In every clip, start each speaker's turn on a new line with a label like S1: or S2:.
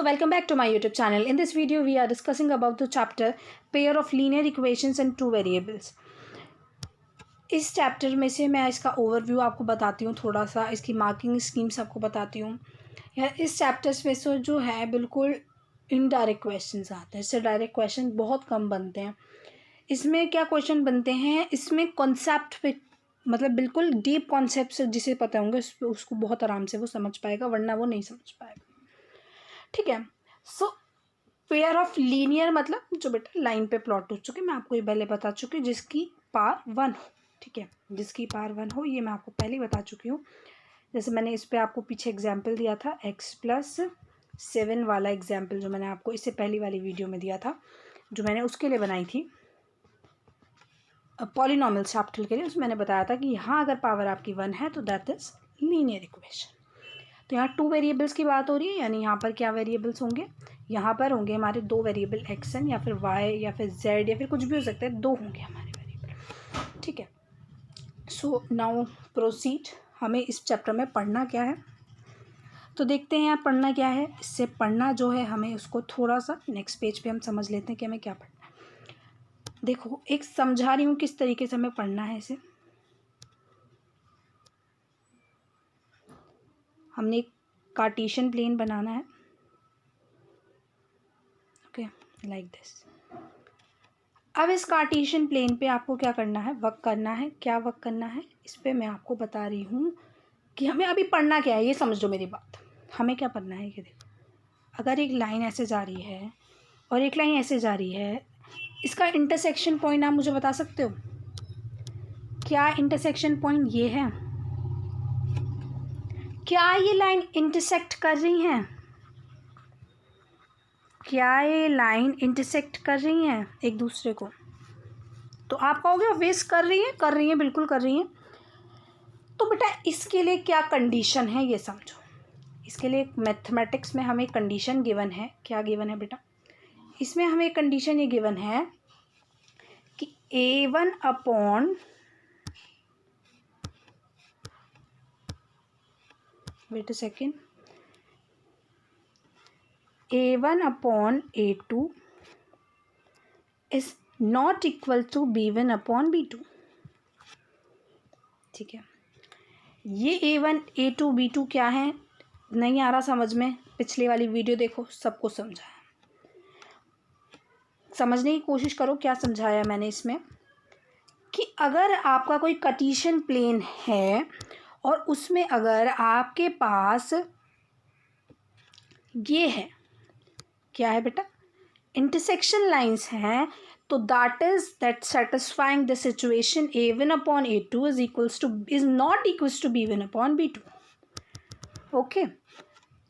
S1: welcome back to my YouTube channel. In this video, we are discussing about the chapter pair of linear equations and two variables. इस chapter में से मैं इसका overview आपको बताती हूँ, थोड़ा सा इसकी मार्किंग स्कीम्स आपको बताती हूँ। यार इस चैप्टर्स में से जो है बिल्कुल इनडायरेक्ट क्वेश्चंस आते हैं, इससे डायरेक्ट क्वेश्चन बहुत कम बनते हैं। इसमें क्या क्वेश्चन बनते हैं, इसमें कॉन्सेप्ट पे मतलब बिल्कुल डीप कॉन्सेप्ट जिसे पता होंगे उसको बहुत आराम से वो समझ पाएगा, वरना वो नहीं समझ पाएगा। ठीक है। सो पेयर ऑफ लीनियर मतलब जो बेटा लाइन पे प्लॉट हो चुके, मैं आपको ये पहले बता चुकी हूँ, जिसकी पावर 1 हो। ठीक है, जिसकी पावर 1 हो, ये मैं आपको पहले ही बता चुकी हूँ। जैसे मैंने इस पे आपको पीछे एग्जाम्पल दिया था x+7 वाला एग्जाम्पल, जो मैंने आपको इससे पहली वाली वीडियो में दिया था, जो मैंने उसके लिए बनाई थी पॉलिनॉमियल चैप्टर के लिए। उसमें मैंने बताया था कि यहाँ अगर पावर आपकी 1 है तो दैट इज लीनियर इक्वेशन। तो यहाँ 2 वेरिएबल्स की बात हो रही है, यानी यहाँ पर क्या वेरिएबल्स होंगे, यहाँ पर होंगे हमारे 2 वेरिएबल xn या फिर y या फिर z या फिर कुछ भी हो सकता है, 2 होंगे हमारे वेरिएबल। ठीक है। So now proceed. हमें इस चैप्टर में पढ़ना क्या है तो देखते हैं यहाँ पढ़ना क्या है। इससे पढ़ना जो है हमें उसको थोड़ा सा नेक्स्ट पेज पे हम समझ लेते हैं कि हमें क्या पढ़ना है। देखो एक समझा रही हूँ किस तरीके से हमें पढ़ना है इसे। हमने एक कार्टेशियन प्लेन बनाना है, ओके, लाइक दिस। अब इस कार्टेशियन प्लेन पे आपको क्या करना है, वर्क करना है। क्या वर्क करना है, इस पे मैं आपको बता रही हूँ कि हमें अभी पढ़ना क्या है, ये समझ लो मेरी बात। हमें क्या पढ़ना है, ये देखो, अगर एक लाइन ऐसे जा रही है और एक लाइन ऐसे जा रही है, इसका इंटरसेक्शन पॉइंट आप मुझे बता सकते हो? क्या इंटरसेक्शन पॉइंट ये है? क्या ये लाइन इंटरसेक्ट कर रही हैं? क्या ये लाइन इंटरसेक्ट कर रही हैं एक दूसरे को? तो आप कहोगे ऑब्वियस कर रही हैं, बिल्कुल कर रही हैं। तो बेटा इसके लिए क्या कंडीशन है ये समझो। इसके लिए मैथमेटिक्स में हमें कंडीशन गिवन है। क्या गिवन है बेटा? इसमें हमें कंडीशन ये गिवन है कि A1 upon wait a second, A1 upon A2 is not equal to B1 upon B2। ठीक है, ये A1 A2 B2 क्या है, नहीं आ रहा समझ में? पिछली वाली वीडियो देखो, सबको समझाया। समझने की कोशिश करो क्या समझाया मैंने इसमें, कि अगर आपका कोई कार्टेशियन प्लेन है और उसमें अगर आपके पास ये है, क्या है बेटा, इंटरसेक्शन लाइंस हैं, तो that satisfying the situation A1 upon A2 is not equals to B1 upon B2। Okay,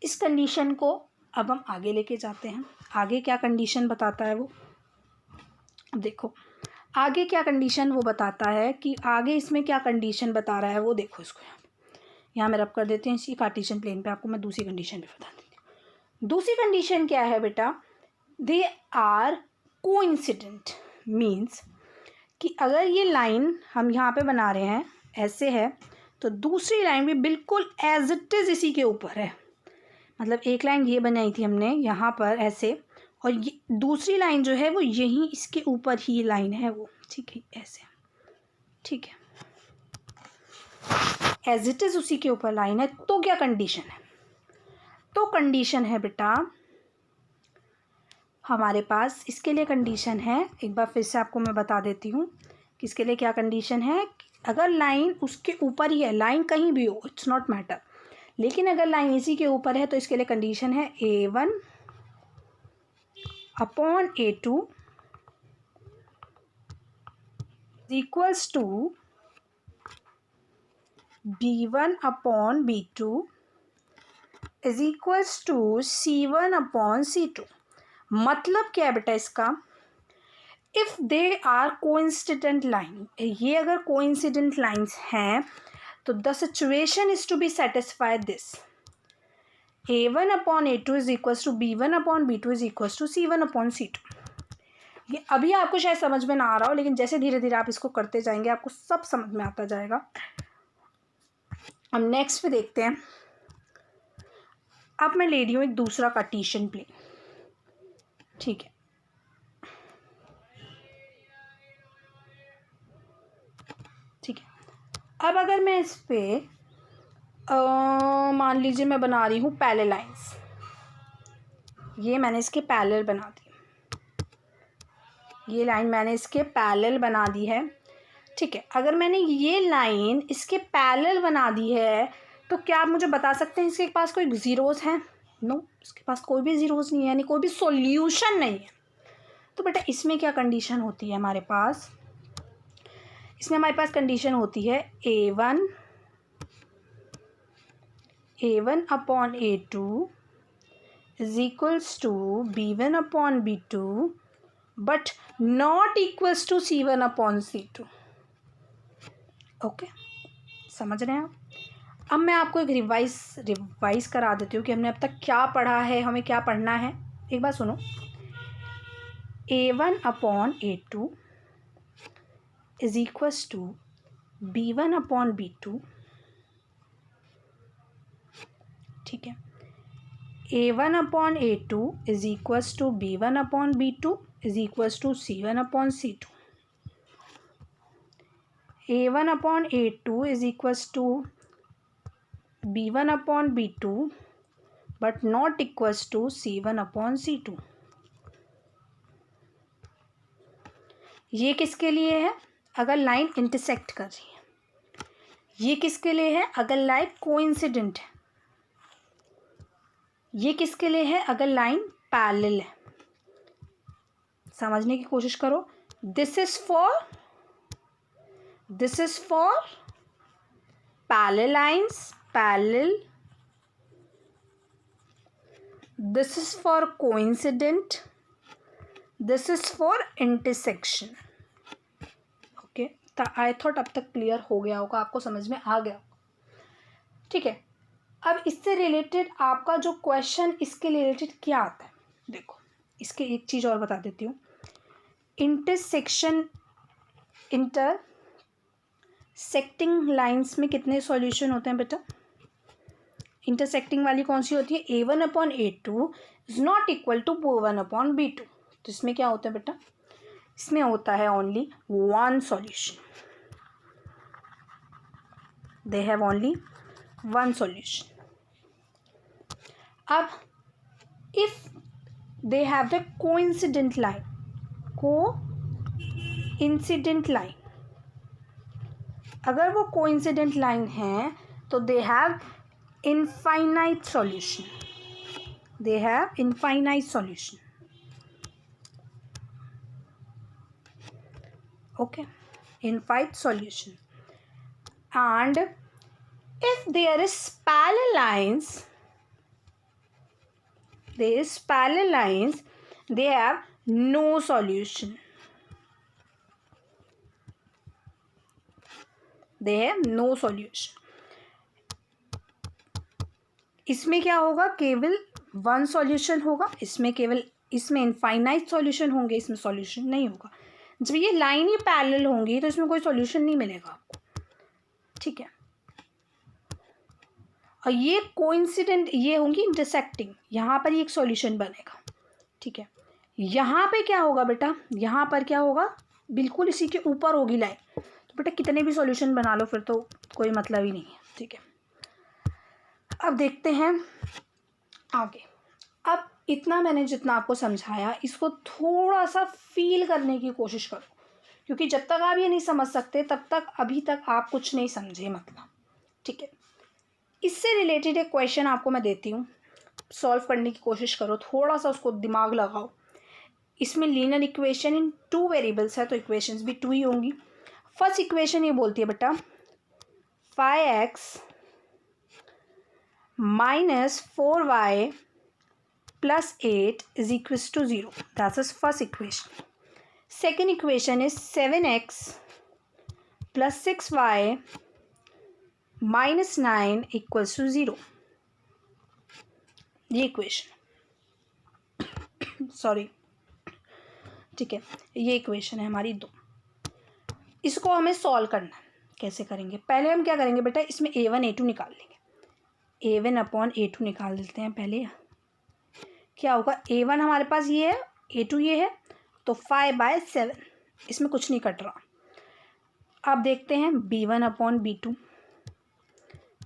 S1: इस कंडीशन को अब हम आगे लेके जाते हैं। आगे क्या कंडीशन बताता है वो देखो। आगे क्या कंडीशन वो बताता है कि आगे इसमें क्या कंडीशन बता रहा है वो देखो। इसको यहाँ मैं रब कर देती हूँ इसी कार्टेशियन प्लेन पे, आपको मैं दूसरी कंडीशन भी बता देती हूँ। दूसरी कंडीशन क्या है बेटा, दे आर कोइंसिडेंट, मीन्स कि अगर ये लाइन हम यहाँ पे बना रहे हैं ऐसे है, तो दूसरी लाइन भी बिल्कुल एज इट इज़ इसी के ऊपर है। मतलब एक लाइन ये बनाई थी हमने यहाँ पर ऐसे, और ये दूसरी लाइन जो है वो यहीं इसके ऊपर ही लाइन है वो। ठीक है, ऐसे। ठीक है, एज इट इज़ उसी के ऊपर लाइन है। तो क्या कंडीशन है? तो कंडीशन है बेटा हमारे पास, इसके लिए कंडीशन है, एक बार फिर से आपको मैं बता देती हूँ कि इसके लिए क्या कंडीशन है। अगर लाइन उसके ऊपर ही है, लाइन कहीं भी हो, इट्स नॉट मैटर, लेकिन अगर लाइन इसी के ऊपर है तो इसके लिए कंडीशन है A1 upon A2 equals to B1 upon B2 is equals to C1 upon C2। मतलब क्या है बेटा इसका, if they are coincident line, ये अगर कोइंसिडेंट लाइंस हैं तो the situation is to be satisfied this A1 upon A2 is equals to B1 upon B2 is equals to C1 upon C2। ये अभी आपको शायद समझ में ना आ रहा हो, लेकिन जैसे धीरे धीरे आप इसको करते जाएंगे आपको सब समझ में आता जाएगा। हम नेक्स्ट पे देखते हैं। अब मैं ले रही हूँ एक दूसरा कार्टेशियन प्लेन, ठीक है। ठीक है, अब अगर मैं इस पे मान लीजिए मैं बना रही हूँ पैरेलल लाइंस, ये मैंने इसके पैरेलल बना दी, ये लाइन मैंने इसके पैरेलल बना दी है, ठीक है। अगर मैंने ये लाइन इसके पैरेलल बना दी है तो क्या आप मुझे बता सकते हैं इसके पास कोई ज़ीरोज़ हैं? नो, इसके पास कोई भी ज़ीरोज़ नहीं है, यानी कोई भी सॉल्यूशन नहीं है। तो बेटा इसमें क्या कंडीशन होती है हमारे पास? इसमें हमारे पास कंडीशन होती है A1 upon A2 is equals to B1 upon B2 but not equals to C1 upon C2। Okay, समझ रहे हैं आप? अब मैं आपको एक रिवाइज करा देती हूँ कि हमने अब तक क्या पढ़ा है, हमें क्या पढ़ना है। एक बार सुनो, A1 upon A2 is equals to B1 upon B2, ठीक है। A1 upon A2 is equals to B1 upon B2 is equals to C1 upon C2। A1 upon A2 is equals to B1 upon B2 but not equals to C1 upon C2। ये किसके लिए है? अगर line intersect कर रही है। ये किसके लिए है? अगर लाइन कोइंसिडेंट है। ये किसके लिए है? अगर लाइन पैरेलल है। समझने की कोशिश करो। This is for parallel lines, parallel. This is for coincident. This is for intersection. Okay, तो आई थॉट अब तक क्लियर हो गया होगा, आपको समझ में आ गया होगा, ठीक है। अब इससे रिलेटेड आपका जो क्वेश्चन इसके रिलेटेड क्या आता है, देखो इसके एक चीज़ और बता देती हूँ। इंटरसेक्टिंग लाइंस में कितने सॉल्यूशन होते हैं बेटा? इंटरसेक्टिंग वाली कौन सी होती है? A1 upon A2 is not equal to B1 upon B2। तो इसमें क्या होता है बेटा? इसमें होता है only one solution. They have only one solution. अब if they have the coincident line, अगर वो कोइंसिडेंट लाइन है तो they have infinite solution. They have infinite solution. Okay, infinite solution. And if there is parallel lines, they have no solution. They have no solution. इसमें क्या होगा? केवल one solution होगा। इसमें इनफाइनाइट सॉल्यूशन होंगे, इसमें सॉल्यूशन नहीं होगा। जब ये लाइन ही पैरेलल होंगी तो इसमें कोई सॉल्यूशन नहीं मिलेगा आपको, ठीक है। और ये कोइंसिडेंट, ये होंगी इंटरसेक्टिंग, यहाँ पर ही एक सॉल्यूशन बनेगा, ठीक है। यहाँ पे क्या होगा बेटा? यहाँ पर क्या होगा? बिल्कुल इसी के ऊपर होगी लाइन, तो बेटा कितने भी सॉल्यूशन बना लो फिर तो कोई मतलब ही नहीं है, ठीक है। अब देखते हैं आगे। अब इतना मैंने जितना आपको समझाया, इसको थोड़ा सा फील करने की कोशिश करो, क्योंकि जब तक आप ये नहीं समझ सकते तब तक अभी तक आप कुछ नहीं समझे, मतलब, ठीक है। इससे रिलेटेड एक क्वेश्चन आपको मैं देती हूँ, सॉल्व करने की कोशिश करो, थोड़ा सा उसको दिमाग लगाओ। इसमें लीनियर इक्वेशन इन 2 वेरिएबल्स है तो इक्वेशंस भी 2 ही होंगी। फर्स्ट इक्वेशन ये बोलती है बेटा 5x minus 4y plus 8 is equals to 0. That's the first equation. Second equation is 7x plus 6y minus 9 equals to 0. ये इक्वेशन सॉरी, ठीक है, ये इक्वेशन है हमारी 2। इसको हमें सॉल्व करना है। कैसे करेंगे? पहले हम क्या करेंगे बेटा? इसमें A1 A2 निकाल लेंगे। A1 अपॉन A2 निकाल देते हैं पहले। क्या होगा, A1 हमारे पास ये है, A2 ये है, तो 5/7, इसमें कुछ नहीं कट रहा। अब देखते हैं B1 upon B2।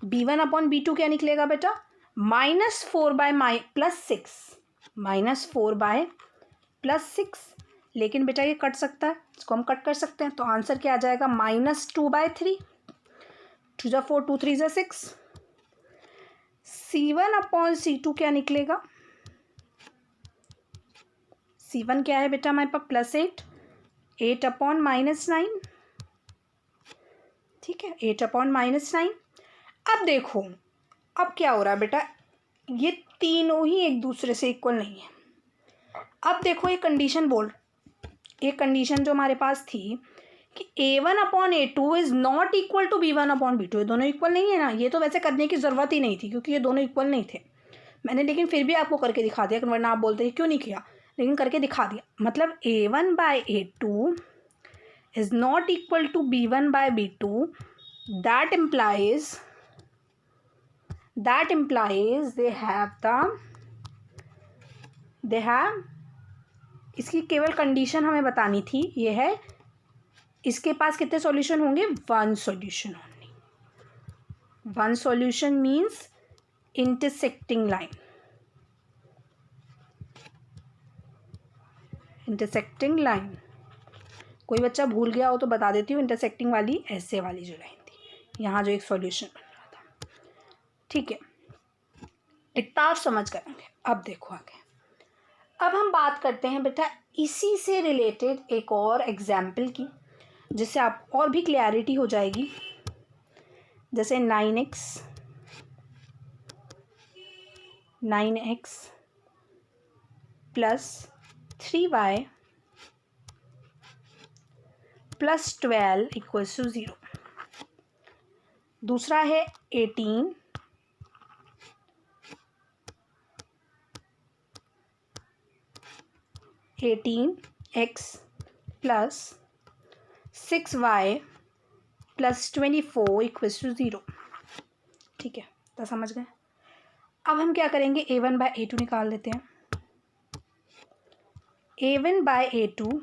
S1: B1 upon B2 क्या निकलेगा बेटा, -4/+6, -4/+6। लेकिन बेटा ये कट सकता है, इसको हम कट कर सकते हैं, तो आंसर क्या आ जाएगा, -2/3। 2 × 4, 2 × 3 = 6। C1 अपॉन C2 क्या निकलेगा, C1 क्या है बेटा हमारे पास +8, 8 अपॉन -9, ठीक है, 8 अपॉन -9। अब देखो, अब क्या हो रहा है बेटा, ये तीनों ही एक दूसरे से इक्वल नहीं है। अब देखो ये कंडीशन ये कंडीशन जो हमारे पास थी कि A1 upon A2 is not equal to B1 upon B2, ये दोनों इक्वल नहीं है ना। ये तो वैसे करने की ज़रूरत ही नहीं थी क्योंकि ये दोनों इक्वल नहीं थे। मैंने लेकिन फिर भी आपको करके दिखा दिया, वरना आप बोलते हैं क्यों नहीं किया, लेकिन करके दिखा दिया। मतलब A1/A2 is not equal to B1/B2, that implies they have इसकी केवल कंडीशन हमें बतानी थी, ये है इसके पास कितने सॉल्यूशन होंगे, 1 solution only. 1 solution means intersecting line. Intersecting line, कोई बच्चा भूल गया हो तो बता देती हूँ, इंटरसेक्टिंग वाली ऐसे वाली जो लाइन थी, यहाँ जो एक सॉल्यूशन बन रहा था, ठीक है, इतना आप समझ गए। अब देखो आगे, अब हम बात करते हैं बेटा इसी से रिलेटेड एक और एग्जाम्पल की, जिससे आप और भी क्लैरिटी हो जाएगी। जैसे 9x plus 3y plus 12 equals to 0। दूसरा है 18 18x plus 6y plus 24 equals to 0। ठीक है, तो समझ गए। अब हम क्या करेंगे, A1/A2 निकाल देते हैं। A1/A2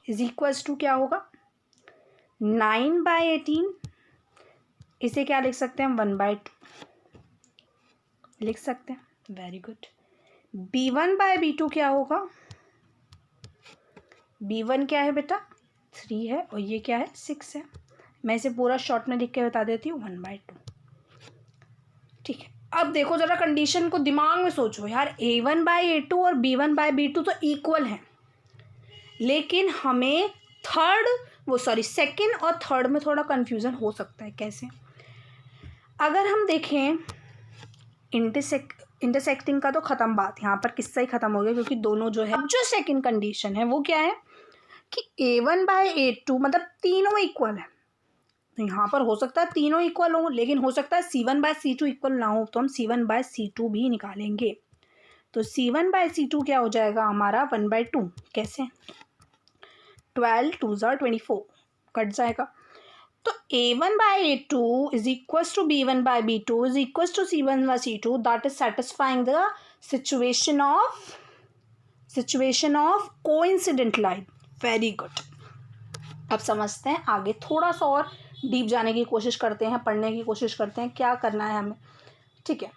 S1: इज इक्वल्स टू क्या होगा, 9/18। इसे क्या लिख सकते हैं, 1/2 लिख सकते हैं। Very good. B1/B2 क्या होगा, B1 क्या है बेटा 3 है, और ये क्या है 6 है। मैं इसे पूरा शॉर्ट में लिख के बता देती हूँ, 1/2। ठीक है, अब देखो जरा कंडीशन को दिमाग में सोचो यार, A1/A2 और B1/B2 तो इक्वल हैं, लेकिन हमें सेकंड और थर्ड में थोड़ा कंफ्यूजन हो सकता है। कैसे, अगर हम देखें इंटरसेक्टिंग का तो ख़त्म बात, यहाँ पर किस्सा ही ख़त्म हो गया, क्योंकि दोनों जो है। अब जो सेकंड कंडीशन है वो क्या है कि A1/A2 मतलब तीनों इक्वल है, तो यहाँ पर हो सकता है तीनों इक्वल हो, लेकिन हो सकता है C1/C2 इक्वल ना हो, तो हम C1/C2 भी निकालेंगे। तो C1/C2 क्या हो जाएगा हमारा 1/2। कैसे, 12 2 ज़ा 24 कट जाएगा। तो A1/A2 is equals to B1/B2 is equals to C1/C2, that is satisfying the situation of coincident line. Very good. अब समझते हैं आगे, थोड़ा सा और डीप जाने की कोशिश करते हैं, पढ़ने की कोशिश करते हैं क्या करना है हमें। ठीक है,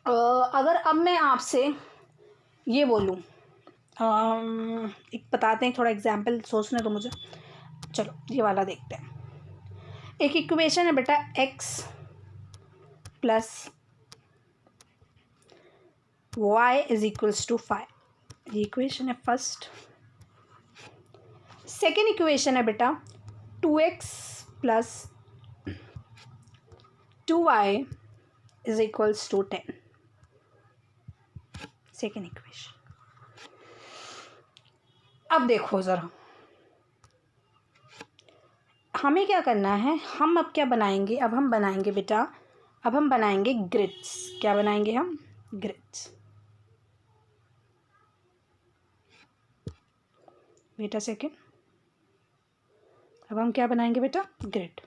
S1: अगर अब मैं आपसे ये बोलूँ, एक बताते हैं, थोड़ा एग्जाम्पल सोचने दो मुझे। चलो ये वाला देखते हैं। एक इक्वेशन है बेटा x plus y is equals to 5। ये इक्वेशन है फर्स्ट। सेकेंड इक्वेशन है बेटा 2x plus 2y is equals to 10। Second equation. अब देखो ज़रा, हमें क्या करना है, हम अब क्या बनाएंगे, अब हम बनाएंगे ग्रिड्स। क्या बनाएंगे हम, ग्रिड्स। बेटा सेकेंड, अब हम क्या बनाएंगे बेटा, ग्रिड।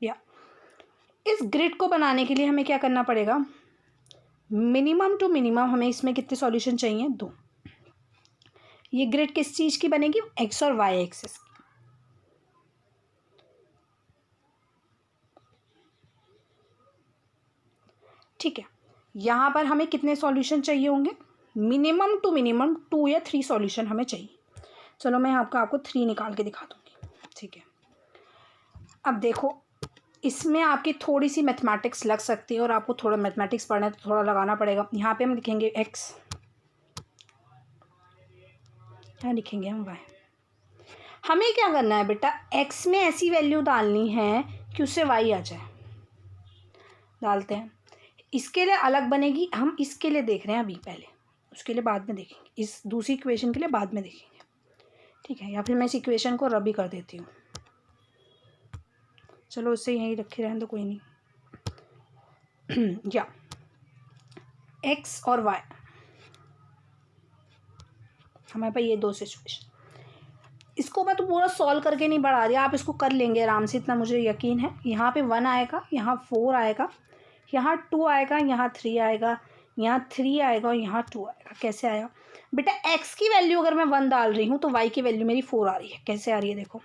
S1: या इस ग्रिड को बनाने के लिए हमें क्या करना पड़ेगा, मिनिमम टू मिनिमम हमें इसमें कितने सॉल्यूशन चाहिए, 2। ये ग्रिड किस चीज़ की बनेगी, एक्स और वाई एक्सिस की। ठीक है, यहाँ पर हमें कितने सॉल्यूशन चाहिए होंगे, मिनिमम टू मिनिमम 2 या 3 सॉल्यूशन हमें चाहिए। चलो मैं आपको 3 निकाल के दिखा दूँगी। ठीक है, अब देखो इसमें आपकी थोड़ी सी मैथमेटिक्स लग सकती है और आपको थोड़ा मैथमेटिक्स पढ़ना है तो थोड़ा लगाना पड़ेगा। यहाँ पे हम लिखेंगे एक्स, क्या लिखेंगे हम, वाई। हमें क्या करना है बेटा, एक्स में ऐसी वैल्यू डालनी है कि उससे वाई आ जाए। डालते हैं, इसके लिए अलग बनेगी, हम इसके लिए देख रहे हैं अभी, पहले उसके लिए बाद में देखेंगे, इस दूसरी इक्वेशन के लिए बाद में देखेंगे। ठीक है, या फिर मैं इस इक्वेशन को रब ही कर देती हूँ, चलो उससे यहीं रखे रहें तो कोई नहीं। या एक्स और वाई, हमारे पास ये 2 सिचुएशन, इसको मैं तो पूरा सॉल्व करके नहीं बढ़ा दिया, आप इसको कर लेंगे आराम से, इतना मुझे यकीन है। यहाँ पे 1 आएगा, यहाँ 4 आएगा, यहाँ 2 आएगा, यहाँ 3 आएगा, यहाँ 3 आएगा और यहाँ 2 आएगा। कैसे आया बेटा, x की वैल्यू अगर मैं 1 डाल रही हूँ तो y की वैल्यू मेरी 4 आ रही है। कैसे आ रही है देखो,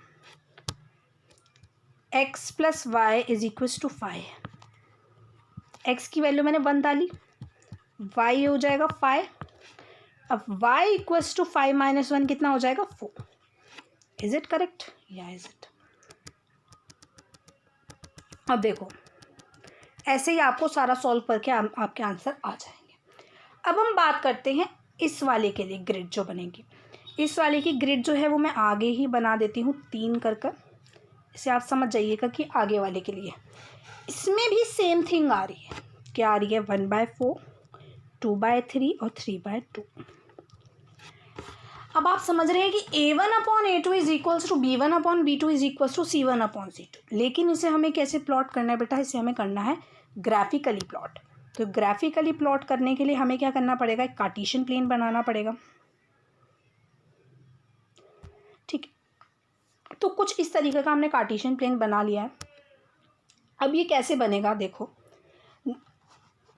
S1: x plus y is equals to 5। x की वैल्यू मैंने 1 डाली, y हो जाएगा 5। अब y इक्वल्स टू 5 माइनस 1 कितना हो जाएगा, 4। इज इट करेक्ट, या इज इट। अब देखो ऐसे ही आपको सारा सॉल्व करके आपके आंसर आ जाएंगे। अब हम बात करते हैं इस वाले के लिए ग्रिड जो बनेगी। इस वाले की ग्रिड जो है वो मैं आगे ही बना देती हूँ 3 कर कर, इसे आप समझ जाइएगा कि आगे वाले के लिए इसमें भी सेम थिंग आ रही है। क्या आ रही है, 1/4, 2/3 और 3/2। अब आप समझ रहे हैं कि a1/a2 is equals to b1/b2 is equals to c1/c2। लेकिन इसे हमें कैसे प्लॉट करना है बेटा, इसे हमें करना है ग्राफिकली प्लॉट। तो ग्राफिकली प्लॉट करने के लिए हमें क्या करना पड़ेगा, एक कार्टेशियन प्लेन बनाना पड़ेगा। ठीक है, तो कुछ इस तरीके का हमने कार्टेशियन प्लेन बना लिया है। अब ये कैसे बनेगा, देखो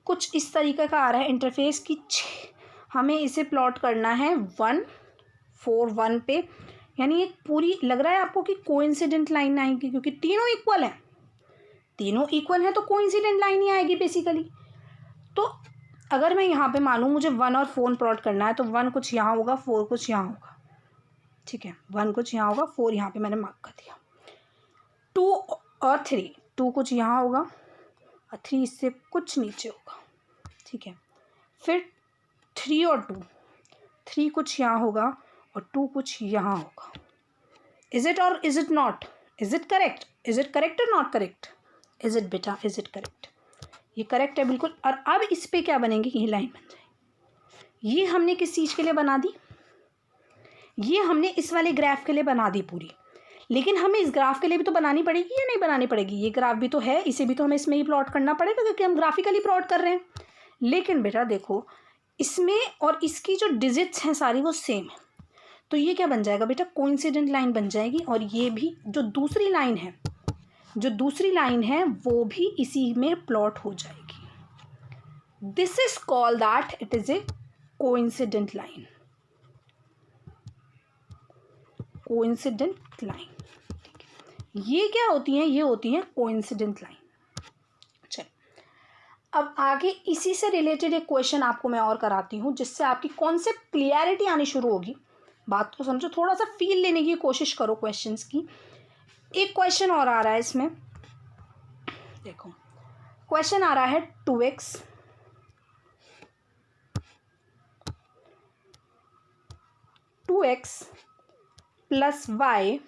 S1: कुछ इस तरीके का आ रहा है इंटरफेस की, हमें इसे प्लॉट करना है 1 4 1 पे, यानी ये पूरी लग रहा है आपको कि कोइंसिडेंट लाइन आएगी, क्योंकि तीनों इक्वल हैं, तीनों इक्वल हैं तो कोइंसिडेंट लाइन ही आएगी बेसिकली। तो अगर मैं यहाँ पे मानूँ मुझे 1 और 4 प्लॉट करना है तो 1 कुछ यहाँ होगा, 4 कुछ यहाँ होगा। ठीक है, 1 कुछ यहाँ होगा, 4 यहाँ पे मैंने मार्क कर दिया। 2 और 3, 2 कुछ यहाँ होगा और 3 इससे कुछ नीचे होगा। ठीक है, फिर 3 और 2, 3 कुछ यहाँ होगा और 2 कुछ यहाँ होगा। इज इट और is it not, is it correct, is it correct और नॉट करेक्ट, इज इट बेटा, इज इट करेक्ट, ये करेक्ट है बिल्कुल। और अब इस पे क्या बनेगी, ये लाइन बन जाएगी। ये हमने किस चीज़ के लिए बना दी, ये हमने इस वाले ग्राफ के लिए बना दी पूरी, लेकिन हमें इस ग्राफ के लिए भी तो बनानी पड़ेगी या नहीं बनानी पड़ेगी, ये ग्राफ भी तो है, इसे भी तो हमें इसमें ही प्लॉट करना पड़ेगा क्योंकि हम ग्राफिकली प्लॉट कर रहे हैं। लेकिन बेटा देखो इसमें और इसकी जो डिजिट्स हैं सारी वो सेम है, तो ये क्या बन जाएगा बेटा, कोइंसिडेंट लाइन बन जाएगी। और ये भी जो दूसरी लाइन है, जो दूसरी लाइन है वो भी इसी में प्लॉट हो जाएगी। This is called that it is a coincident line, coincident line. ये क्या होती हैं, ये होती हैं कोइंसिडेंट लाइन। चलिए अब आगे इसी से रिलेटेड एक क्वेश्चन आपको मैं और कराती हूँ जिससे आपकी कॉन्सेप्ट क्लियरिटी आनी शुरू होगी। बात को समझो, थोड़ा सा फील लेने की कोशिश करो क्वेश्चंस की। एक क्वेश्चन और आ रहा है इसमें, देखो क्वेश्चन आ रहा है 2x plus y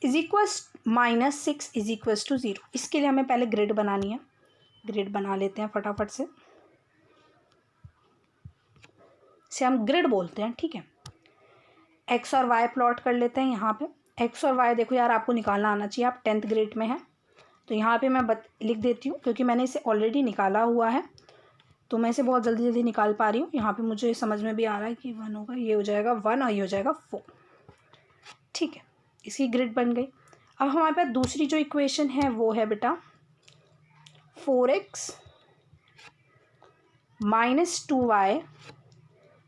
S1: is equals -6 is equals to 0। इसके लिए हमें पहले ग्रिड बनानी है, ग्रिड बना लेते हैं फटाफट से, इसे हम ग्रिड बोलते हैं। ठीक है, x और y प्लॉट कर लेते हैं। यहाँ पे x और y देखो यार आपको निकालना आना चाहिए, आप 10th ग्रेड में हैं तो यहाँ पे मैं लिख देती हूँ क्योंकि मैंने इसे ऑलरेडी निकाला हुआ है तो मैं इसे बहुत जल्दी जल्दी निकाल पा रही हूँ। यहाँ पे मुझे समझ में भी आ रहा है कि 1 होगा, ये हो जाएगा 1 और ये हो जाएगा 4। ठीक है, इसकी ग्रिड बन गई। अब हमारे पास दूसरी जो इक्वेशन है वो है बेटा 4x minus 2y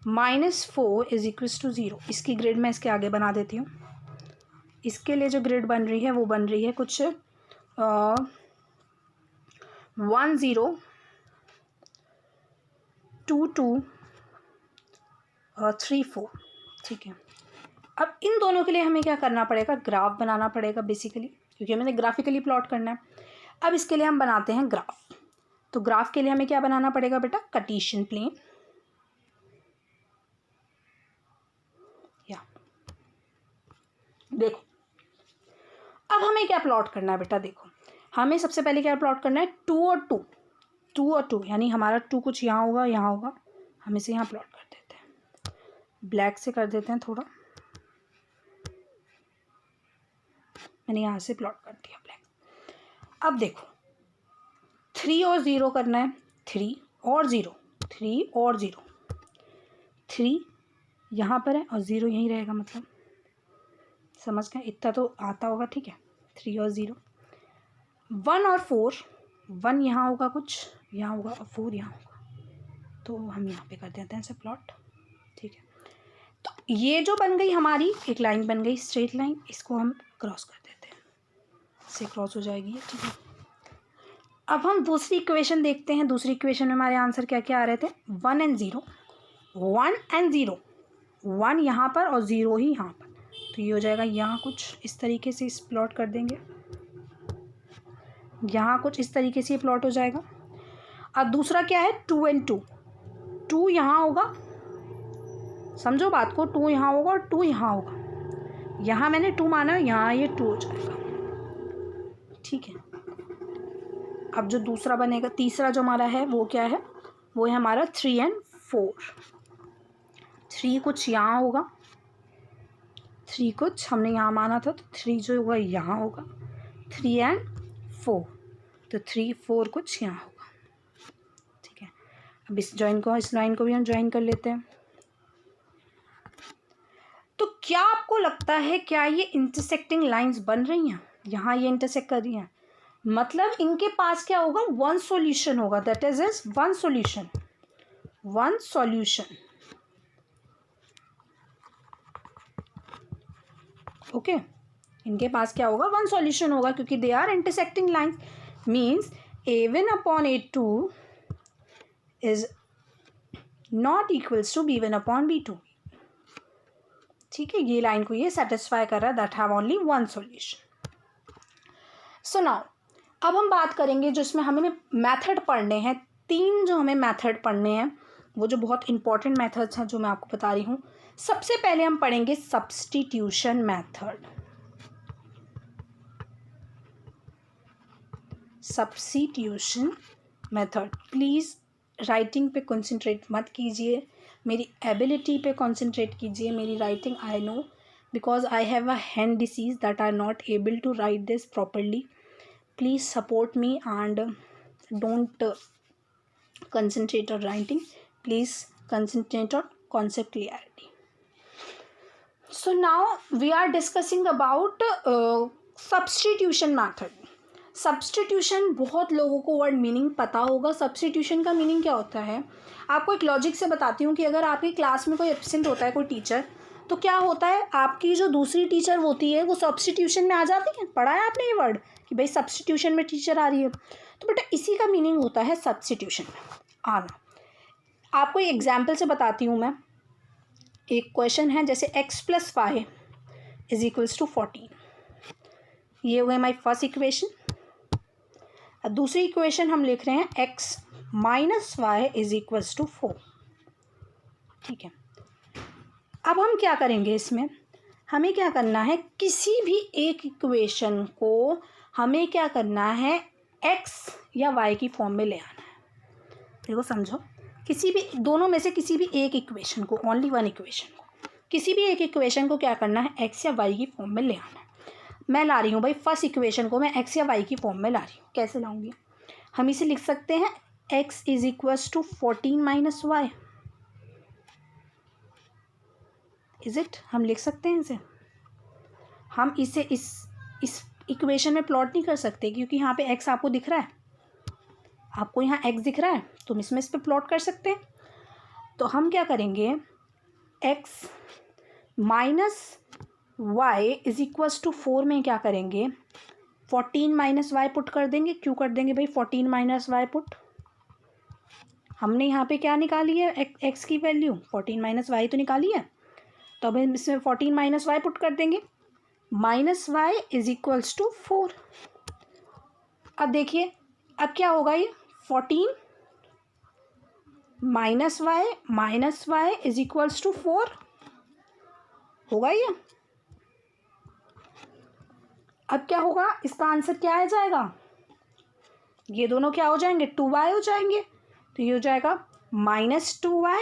S1: minus 4 is equals to 0। इसकी ग्रिड मैं इसके आगे बना देती हूँ। इसके लिए जो ग्रिड बन रही है वो बन रही है कुछ 1 0 2 2 3 4। ठीक है, अब इन दोनों के लिए हमें क्या करना पड़ेगा, ग्राफ बनाना पड़ेगा बेसिकली, क्योंकि हमें ग्राफिकली प्लॉट करना है। अब इसके लिए हम बनाते हैं ग्राफ। तो ग्राफ के लिए हमें क्या बनाना पड़ेगा बेटा, कार्टेशियन प्लेन। या देखो अब हमें क्या प्लॉट करना है बेटा, देखो हमें सबसे पहले क्या प्लॉट करना है, 2 और 2, 2 और 2, यानी हमारा 2 कुछ यहाँ होगा, यहाँ होगा, हम इसे यहाँ प्लॉट कर देते हैं, ब्लैक से कर देते हैं थोड़ा, मैंने यहाँ से प्लॉट कर दिया ब्लैक। अब देखो 3 और 0 करना है, 3 और 0, 3 और 0, 3 यहाँ पर है और 0 यहीं रहेगा, मतलब समझ गए, इतना तो आता होगा। ठीक है, 3 और 0, 1 और 4, 1 यहाँ होगा कुछ, यहाँ होगा और 4 यहाँ होगा, तो हम यहाँ पे कर देते हैं ऐसे प्लॉट। ठीक है, तो ये जो बन गई हमारी एक लाइन बन गई, स्ट्रेट लाइन, इसको हम क्रॉस कर देते हैं, इससे क्रॉस हो जाएगी ये। ठीक है, अब हम दूसरी इक्वेशन देखते हैं। दूसरी इक्वेशन में हमारे आंसर क्या क्या आ रहे थे, 1 and 0, 1 and 0, 1 यहाँ पर और 0 ही यहाँ पर, तो ये हो जाएगा यहाँ कुछ इस तरीके से, इस प्लॉट कर देंगे, यहाँ कुछ इस तरीके से ये प्लॉट हो जाएगा। अब दूसरा क्या है, 2 and 2, 2 यहाँ होगा, समझो बात को, 2 यहाँ होगा और 2 यहाँ होगा, यहाँ मैंने 2 माना है, यहाँ ये 2 हो जाएगा। ठीक है, अब जो दूसरा बनेगा, तीसरा जो हमारा है वो क्या है, वो है हमारा 3 and 4, 3 कुछ यहाँ होगा, 3 कुछ हमने यहाँ माना था, तो 3 जो होगा यहाँ होगा, 3 and 4, तो 3 4 कुछ यहाँ होगा। ठीक है, अब इस लाइन को भी हम ज्वाइन कर लेते हैं। तो क्या आपको लगता है, क्या ये इंटरसेक्टिंग लाइंस बन रही हैं, यहाँ ये इंटरसेक्ट कर रही हैं, मतलब इनके पास क्या होगा, वन सॉल्यूशन होगा, that is one solution, one solution. Okay, इनके पास क्या होगा, वन सॉल्यूशन होगा, क्योंकि they are intersecting lines, means a1 upon a2 is not equals to b1 upon b2। ठीक है, ये लाइन को ये सेटिस्फाई कर रहा है, that have only one solution. So now अब हम बात करेंगे जो इसमें हमें मेथड पढ़ने हैं, 3 जो हमें मेथड पढ़ने हैं, वो जो बहुत इंपॉर्टेंट मेथड्स हैं जो मैं आपको बता रही हूँ। सबसे पहले हम पढ़ेंगे substitution method. Substitution method, please writing पे कंसंट्रेट मत कीजिए, मेरी एबिलिटी पे कंसंट्रेट कीजिए। मेरी writing, I know, because I have a hand disease that I not able to write this properly. Please support me and don't concentrate on writing. Please concentrate on concept clarity. So now we are discussing about substitution method. Substitution, बहुत लोगों को word meaning पता होगा। Substitution का meaning क्या होता है, आपको एक लॉजिक से बताती हूँ कि अगर आपकी क्लास में कोई एब्सेंट होता है कोई टीचर, तो क्या होता है, आपकी जो दूसरी टीचर होती है वो सब्स्टिट्यूशन में आ जाती है। पढ़ा है आपने ये वर्ड कि भाई सब्स्टिट्यूशन में टीचर आ रही है, तो बेटा इसी का मीनिंग होता है सब्स्टिट्यूशन में आना। आपको एक एग्जाम्पल से बताती हूँ मैं। एक क्वेश्चन है, जैसे x + 5 = 14, ये हो गई हमारी फर्स्ट इक्वेशन। अब दूसरी इक्वेशन हम लिख रहे हैं x - y = 4। ठीक है, अब हम क्या करेंगे, इसमें हमें क्या करना है, किसी भी एक इक्वेशन को हमें क्या करना है, x या y की फॉर्म में ले आना है। देखो समझो, किसी भी दोनों में से किसी भी एक इक्वेशन को, ओनली वन इक्वेशन को, किसी भी एक इक्वेशन को क्या करना है, x या y की फॉर्म में ले आना है। मैं ला रही हूँ भाई फर्स्ट इक्वेशन को मैं x या y की फॉर्म में ला रही हूँ। कैसे लाऊंगी, हम इसे लिख सकते हैं x = 14 - y, इज इट, हम लिख सकते हैं इसे। हम इसे इस इक्वेशन में प्लॉट नहीं कर सकते क्योंकि यहाँ पे x आपको दिख रहा है, आपको यहाँ x दिख रहा है, तो हम इसमें इस पर प्लॉट कर सकते हैं। तो हम क्या करेंगे, x minus y is equals to 4 में क्या करेंगे, 14 माइनस वाई पुट कर देंगे। क्यों कर देंगे भाई 14 माइनस वाई पुट, हमने यहाँ पे क्या निकाली है, x की वैल्यू 14 माइनस वाई तो निकाली है, तो अब हम इसमें 14 माइनस वाई पुट कर देंगे। Minus y is equals to 4। अब देखिए अब क्या होगा, ये 14 minus y is equals to 4 होगा ये। अब क्या होगा, इसका आंसर क्या आ जाएगा, ये दोनों क्या हो जाएंगे, 2y हो जाएंगे। तो ये हो जाएगा -2y,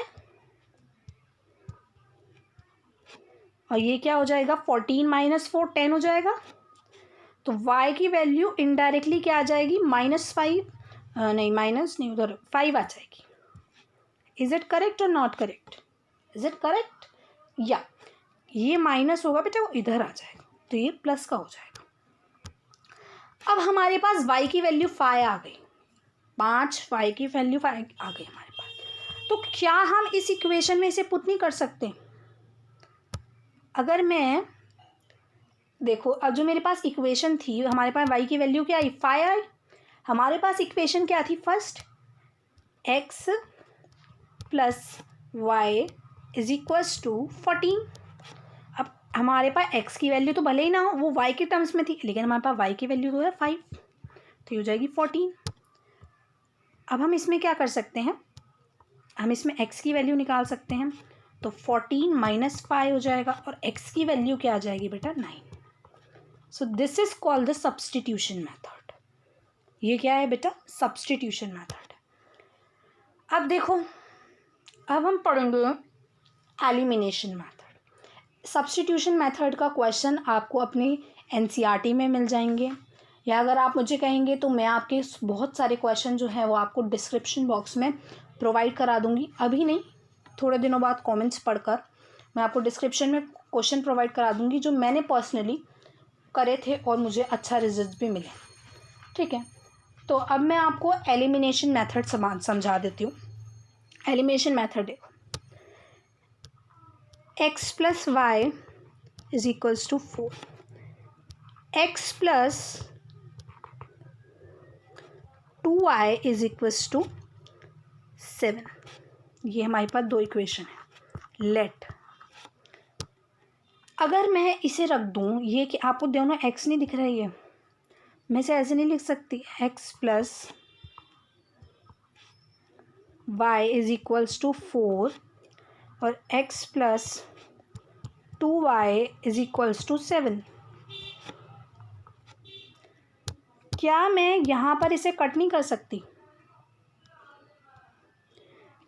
S1: और ये क्या हो जाएगा 14 माइनस 4 10 हो जाएगा। तो y की वैल्यू इनडायरेक्टली क्या आ जाएगी, -5, नहीं माइनस नहीं, उधर 5 आ जाएगी। इज इट करेक्ट और not correct, is it correct, या ये माइनस होगा बेटा वो इधर आ जाएगा, तो ये प्लस का हो जाएगा। अब हमारे पास y की वैल्यू 5 आ गई, 5 y की वैल्यू 5 आ गई हमारे पास। तो क्या हम इस इक्वेशन में इसे पुट नहीं कर सकते, अगर मैं देखो अब जो मेरे पास इक्वेशन थी, हमारे पास y की वैल्यू क्या आई, 5 आई। हमारे पास इक्वेशन क्या थी, first x plus y is equals to 14। अब हमारे पास x की वैल्यू तो भले ही ना हो, वो y के टर्म्स में थी, लेकिन हमारे पास y की वैल्यू तो है 5, तो ये हो जाएगी 14। अब हम इसमें क्या कर सकते हैं, हम इसमें x की वैल्यू निकाल सकते हैं, तो 14 माइनस 5 हो जाएगा, और x की वैल्यू क्या आ जाएगी बेटा 9। So this is called the substitution method. ये क्या है बेटा, सब्स्टिट्यूशन मेथड। अब देखो, अब हम पढ़ेंगे एलिमिनेशन मेथड। सब्स्टिट्यूशन मेथड का क्वेश्चन आपको अपनी एनसीईआरटी में मिल जाएंगे, या अगर आप मुझे कहेंगे तो मैं आपके बहुत सारे क्वेश्चन जो है वो आपको डिस्क्रिप्शन बॉक्स में प्रोवाइड करा दूंगी। अभी नहीं, थोड़े दिनों बाद कमेंट्स पढ़कर मैं आपको डिस्क्रिप्शन में क्वेश्चन प्रोवाइड करा दूंगी जो मैंने पर्सनली करे थे और मुझे अच्छा रिजल्ट भी मिले। ठीक है, तो अब मैं आपको एलिमिनेशन मेथड समझा देती हूँ। एलिमिनेशन मेथड देखो, x plus y is equals to 4, x plus 2y is equals to 7। ये हमारे पास दो इक्वेशन है। लेट, अगर मैं इसे रख दूँ, ये कि आपको दोनों x नहीं दिख रहा है, ये मैं इसे ऐसे नहीं लिख सकती, x plus y is equals to 4 और x plus 2y is equals to 7। क्या मैं यहाँ पर इसे कट नहीं कर सकती,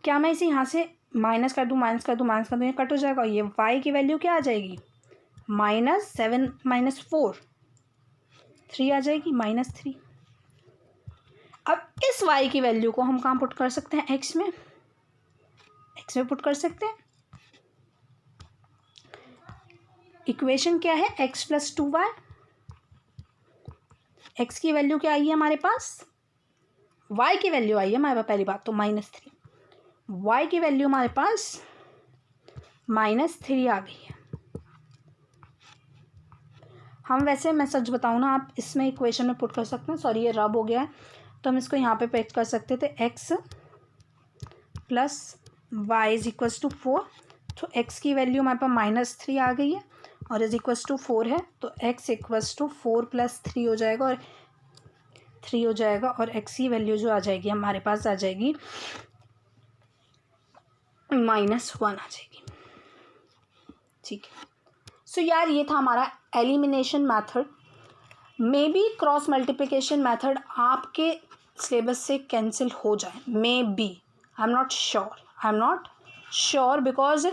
S1: क्या मैं इसे यहाँ से माइनस कर दूँ, ये कट हो जाएगा, ये y की वैल्यू क्या आ जाएगी, -7 माइनस 4 3 आ जाएगी, -3। अब इस y की वैल्यू को हम कहाँ पुट कर सकते हैं, x में पुट कर सकते हैं। इक्वेशन क्या है, x प्लस 2y, x की वैल्यू क्या आई है हमारे पास, y की वैल्यू आई है हमारे पास, पहली बात तो -3, y की वैल्यू हमारे पास -3 आ गई है। हम वैसे, मैं सच बताऊँ ना, आप इसमें इक्वेशन में पुट कर सकते हैं, सॉरी ये रब हो गया है, तो हम इसको यहाँ पे पेस्ट कर सकते थे, x plus y is equals to 4, तो x की वैल्यू हमारे पास -3 आ गई है और इज इक्वल्स टू 4 है, तो x इक्वल्स टू 4 प्लस 3 हो जाएगा, और 3 हो जाएगा, और x की वैल्यू जो आ जाएगी हमारे पास आ जाएगी -1 आ जाएगी। ठीक है, सो यार ये था हमारा elimination method. May be cross multiplication method आपके सिलेबस से कैंसिल हो जाए, may be, I am not sure because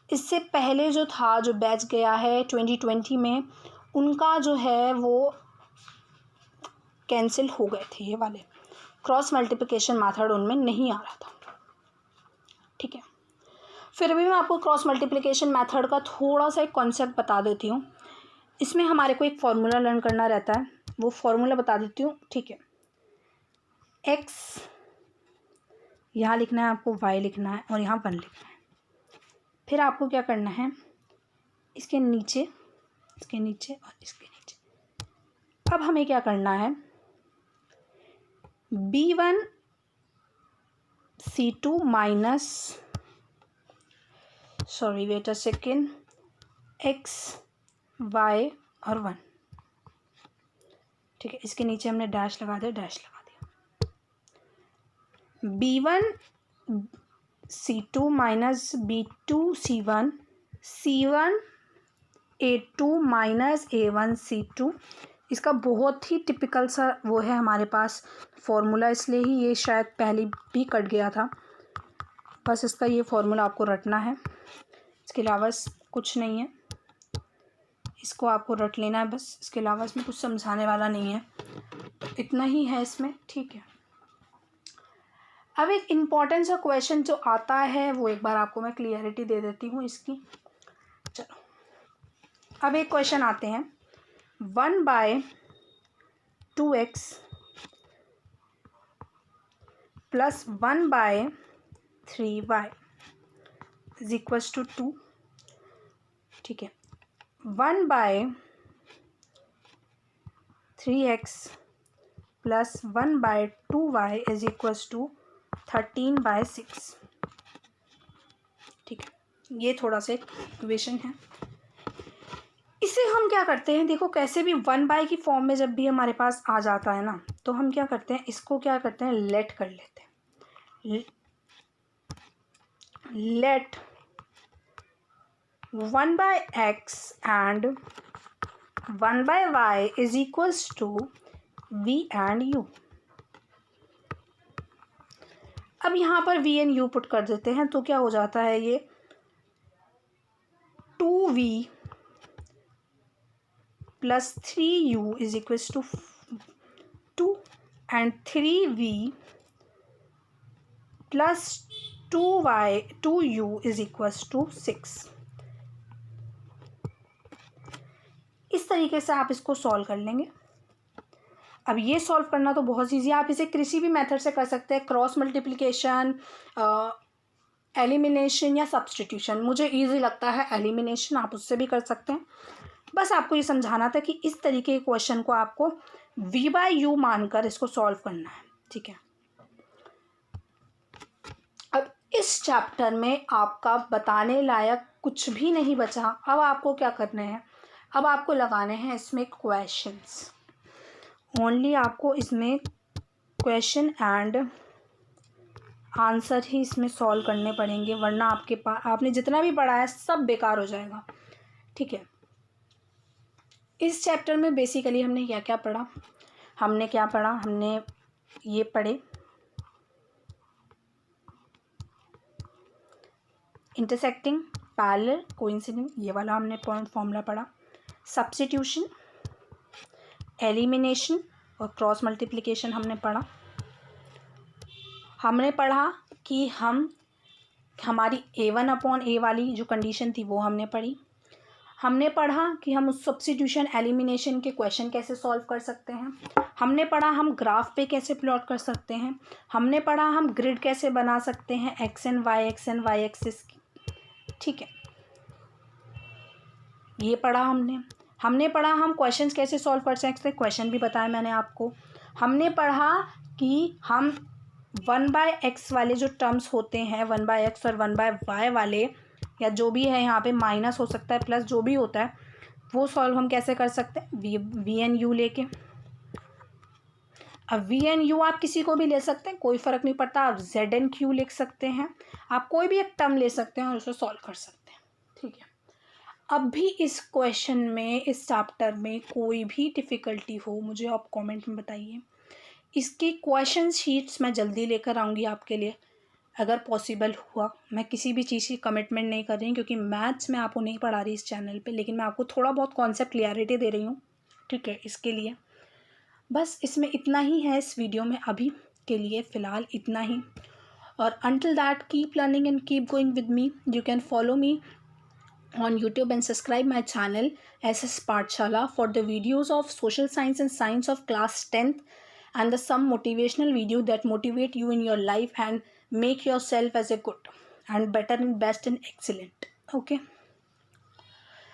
S1: इससे पहले जो था, जो बैच गया है 2020 में, उनका जो है वो कैंसिल हो गए थे, ये वाले क्रॉस मल्टीप्लिकेशन मेथड उनमें नहीं आ रहा था। ठीक है, फिर भी मैं आपको क्रॉस मल्टीप्लिकेशन मेथड का थोड़ा सा एक कॉन्सेप्ट बता देती हूँ। इसमें हमारे को एक फॉर्मूला लर्न करना रहता है, वो फॉर्मूला बता देती हूँ, ठीक है। x यहाँ लिखना है आपको, y लिखना है और यहाँ 1 लिखना है। फिर आपको क्या करना है, इसके नीचे और इसके नीचे। अब हमें क्या करना है, b1 c2 minus, sorry wait a second, x y और 1, ठीक है। इसके नीचे हमने डैश लगा दिया, b1 c2 minus b2 c1, c1 a2 minus a1 c2। इसका बहुत ही टिपिकल सा वो है हमारे पास फॉर्मूला, इसलिए ही ये शायद पहले भी कट गया था। बस इसका ये फॉर्मूला आपको रटना है, इसके अलावा कुछ नहीं है, इसको आपको रट लेना है बस। इसके अलावा इसमें कुछ समझाने वाला नहीं है, तो इतना ही है इसमें, ठीक है। अब एक इम्पॉर्टेंट सा क्वेश्चन जो आता है वो एक बार आपको मैं क्लियरिटी दे देती हूँ इसकी। चलो अब एक क्वेश्चन आते हैं, 1/2x plus 1/3y is equals to 2, ठीक है। 1/3x plus 1/2y is equals to 13/6, ठीक है। ये थोड़ा सा इक्वेशन है। इसे हम क्या करते हैं, देखो कैसे भी 1/, की फॉर्म में जब भी हमारे पास आ जाता है ना, तो हम क्या करते हैं, इसको क्या करते हैं, लेट कर लेते हैं। Let 1/x and 1/y is equals to v and u। अब यहाँ पर v एंड u पुट कर देते हैं, तो क्या हो जाता है, ये 2v plus 3u is equals to 2 and 3v plus 2u is equals to 6। इस तरीके से आप इसको सॉल्व कर लेंगे। अब ये सॉल्व करना तो बहुत ईजी है, आप इसे किसी भी मेथड से कर सकते हैं, क्रॉस मल्टीप्लिकेशन, एलिमिनेशन या सब्स्टिट्यूशन। मुझे इजी लगता है एलिमिनेशन, आप उससे भी कर सकते हैं। बस आपको ये समझाना था कि इस तरीके के क्वेश्चन को आपको v/u मानकर इसको सॉल्व करना है, ठीक है। अब इस चैप्टर में आपका बताने लायक कुछ भी नहीं बचा। अब आपको क्या करना है, अब आपको लगाने हैं इसमें क्वेश्चंस, ओनली आपको इसमें क्वेश्चन एंड आंसर ही इसमें सॉल्व करने पड़ेंगे, वरना आपके पास आपने जितना भी पढ़ा है सब बेकार हो जाएगा, ठीक है। इस चैप्टर में बेसिकली हमने क्या पढ़ा, हमने ये पढ़े इंटरसेक्टिंग, पैरेलल, कोइंसिडेंट, ये वाला हमने पॉइंट फॉर्मूला पढ़ा, सब्स्टिट्यूशन, एलिमिनेशन और क्रॉस मल्टीप्लिकेशन हमने पढ़ा कि हमारी a1/a वाली जो कंडीशन थी वो हमने पढ़ा कि हम उस सब्स्टिट्यूशन एलिमिनेशन के क्वेश्चन कैसे सॉल्व कर सकते हैं, हमने पढ़ा हम ग्राफ पे कैसे प्लॉट कर सकते हैं, हमने पढ़ा हम ग्रिड कैसे बना सकते हैं एक्स एंड वाई एक्सिस की, ठीक है। ये पढ़ा हमने पढ़ा हम क्वेश्चंस कैसे सॉल्व कर सकते हैं, क्वेश्चन भी बताया मैंने आपको। हमने पढ़ा कि हम 1/x वाले जो टर्म्स होते हैं, 1/x और 1/y वाले, या जो भी है यहाँ पे माइनस हो सकता है प्लस जो भी होता है, वो सॉल्व हम कैसे कर सकते हैं, v एंड u लेके। अब v एंड u आप किसी को भी ले सकते हैं, कोई फ़र्क नहीं पड़ता, आप z एंड q लिख सकते हैं, आप कोई भी एक टर्म ले सकते हैं और उसे सॉल्व कर सकते हैं, ठीक है। अब भी इस क्वेश्चन में, इस चैप्टर में कोई भी डिफ़िकल्टी हो मुझे आप कमेंट में बताइए। इसकी क्वेश्चन शीट्स मैं जल्दी लेकर आऊँगी आपके लिए, अगर पॉसिबल हुआ। मैं किसी भी चीज़ की कमिटमेंट नहीं कर रही हूँ, क्योंकि मैथ्स मैं आपको नहीं पढ़ा रही इस चैनल पे, लेकिन मैं आपको थोड़ा बहुत कॉन्सेप्ट क्लियरिटी दे रही हूँ, ठीक है। इसके लिए बस इसमें इतना ही है इस वीडियो में, अभी के लिए फ़िलहाल इतना ही। और until that keep learning and keep going with me. You can follow me on YouTube and subscribe my channel SS Pathshala for the videos of social science and science of class 10th, and the some motivational video that motivate you in your life and make yourself as a good and better and best and excellent. Okay,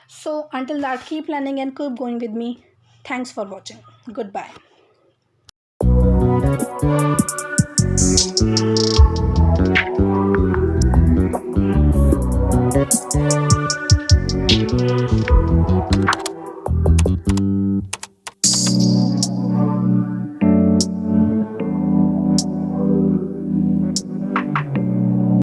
S1: so until that, keep learning and keep going with me. Thanks for watching. Goodbye.